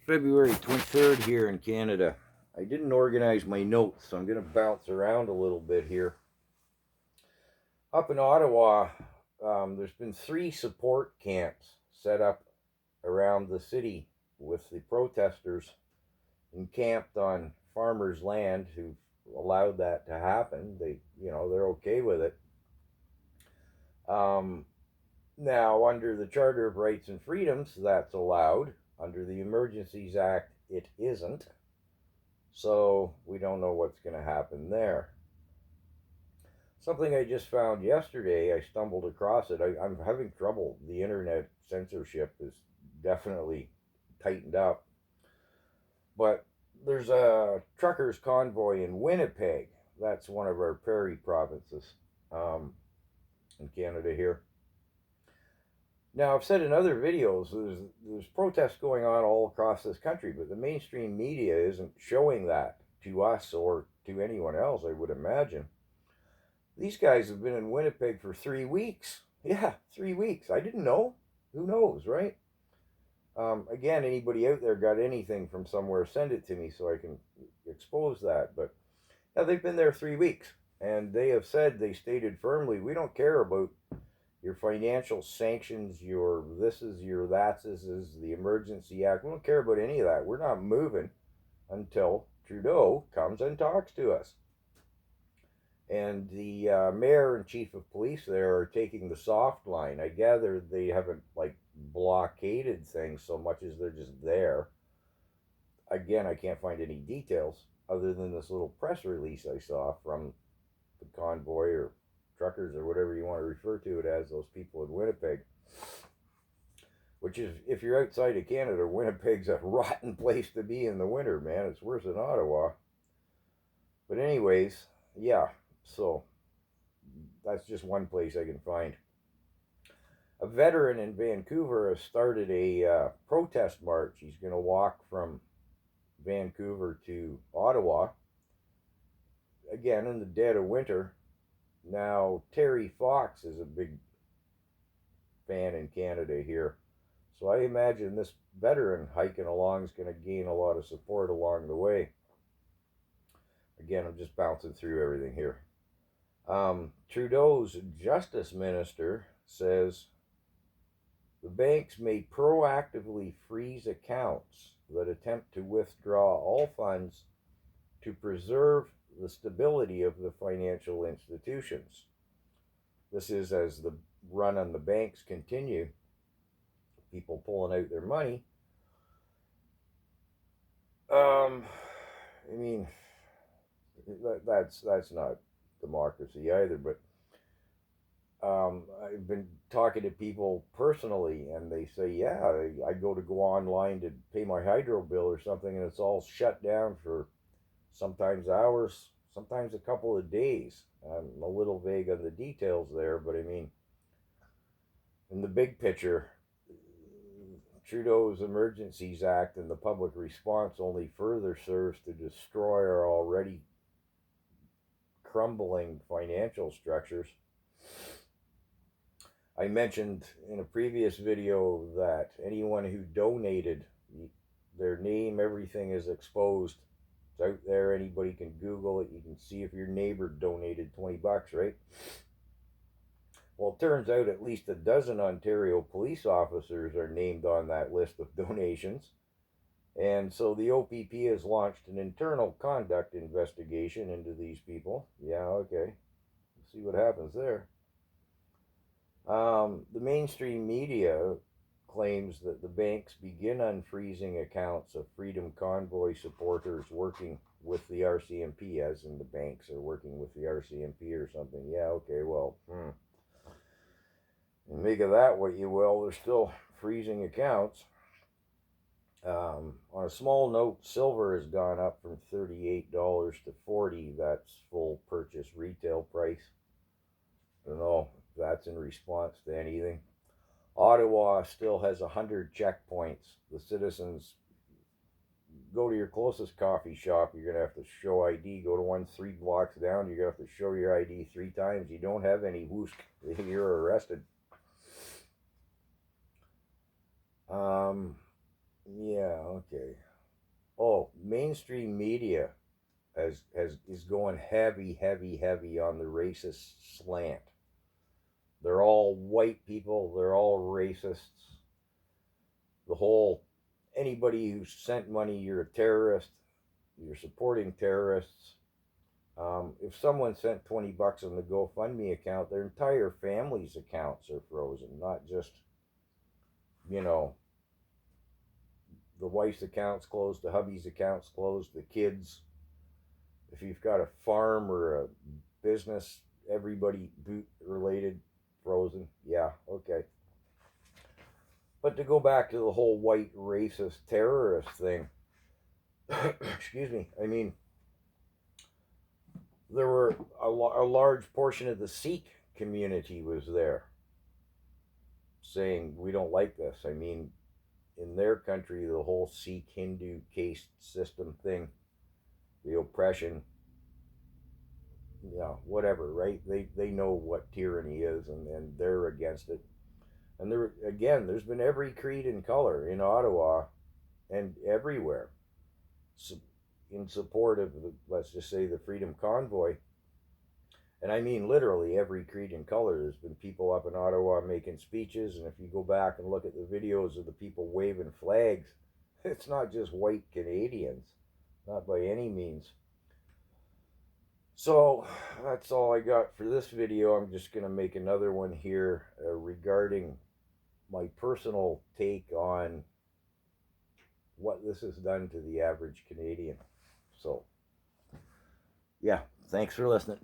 February 23rd here in Canada. I didn't organize my notes, so I'm going to bounce around a little bit here. Up in Ottawa, there's been 3 support camps set up around the city with the protesters encamped on farmers' land who've allowed that to happen. They're okay with it. Um, Now, under the Charter of Rights and Freedoms, that's allowed. Under the Emergencies Act, it isn't. So we don't know what's going to happen there. Something I just found yesterday, I stumbled across it. I'm having trouble. The internet censorship is definitely tightened up. But there's a truckers' convoy in Winnipeg. That's one of our prairie provinces in Canada here. Now, I've said in other videos, there's protests going on all across this country, but the mainstream media isn't showing that to us or to anyone else, I would imagine. These guys have been in Winnipeg for 3 weeks. Yeah, 3 weeks. I didn't know. Who knows, right? Again, anybody out there got anything from somewhere, send it to me so I can expose that. But yeah, they've been there 3 weeks, and they have said, they stated firmly, we don't care about your financial sanctions, your this is, your that's, this is the Emergency Act. We don't care about any of that. We're not moving until Trudeau comes and talks to us. And the mayor and chief of police there are taking the soft line. I gather they haven't blockaded things so much as they're just there. Again, I can't find any details other than this little press release I saw from the convoy or truckers or whatever you want to refer to it as, those people in Winnipeg. Which is, if you're outside of Canada, Winnipeg's a rotten place to be in the winter, man. It's worse than Ottawa. But anyways, yeah, so that's just one place I can find. A veteran in Vancouver has started a protest march. He's going to walk from Vancouver to Ottawa, again in the dead of winter. Now, Terry Fox is a big fan in Canada here. So I imagine this veteran hiking along is going to gain a lot of support along the way. Again, I'm just bouncing through everything here. Trudeau's justice minister says the banks may proactively freeze accounts that attempt to withdraw all funds to preserve the stability of the financial institutions. This is as the run on the banks continue, people pulling out their money. I mean, that's not democracy either. But I've been talking to people personally, and they say, yeah, I go online to pay my hydro bill or something, and it's all shut down for sometimes hours, sometimes a couple of days. I'm a little vague on the details there, but I mean, in the big picture, Trudeau's Emergencies Act and the public response only further serves to destroy our already crumbling financial structures. I mentioned in a previous video that anyone who donated, their name, everything is exposed. It's out there. Anybody can Google it. You can see if your neighbor donated $20, right? Well, it turns out at least a dozen Ontario police officers are named on that list of donations. And so the OPP has launched an internal conduct investigation into these people. Yeah, okay. We'll see what happens there. The mainstream media claims that the banks begin unfreezing accounts of Freedom Convoy supporters working with the RCMP, as in the banks are working with the RCMP or something. Yeah, okay, well, and make of that what you will. They're still freezing accounts. On a small note, silver has gone up from $38 to $40. That's full purchase retail price. I don't know if that's in response to anything. Ottawa still has 100 checkpoints. The citizens go to your closest coffee shop, you're going to have to show ID. Go to one 3 blocks down, you're going to have to show your ID 3 times. You don't have any, whoosh, you're arrested. Yeah, okay. Oh, mainstream media is going heavy on the racist slant. They're all white people. They're all racists. The whole anybody who sent money, you're a terrorist. You're supporting terrorists. If someone sent $20 on the GoFundMe account, their entire family's accounts are frozen. Not just you know the wife's accounts closed, the hubby's accounts closed, the kids. If you've got a farm or a business, everybody boot related frozen. Yeah, okay. But to go back to the whole white racist terrorist thing, excuse me, I mean, there were a large portion of the Sikh community was there saying, we don't like this. I mean, in their country, the whole Sikh Hindu caste system thing, the oppression, whatever, right? They know what tyranny is, and they're against it. And there again, there's been every creed and color in Ottawa and everywhere in support of the, let's just say, the Freedom Convoy. And I mean literally every creed and color. There's been people up in Ottawa making speeches, and if you go back and look at the videos of the people waving flags, it's not just white Canadians, not by any means. So that's all I got for this video. I'm just going to make another one here regarding my personal take on what this has done to the average Canadian. So, yeah, thanks for listening.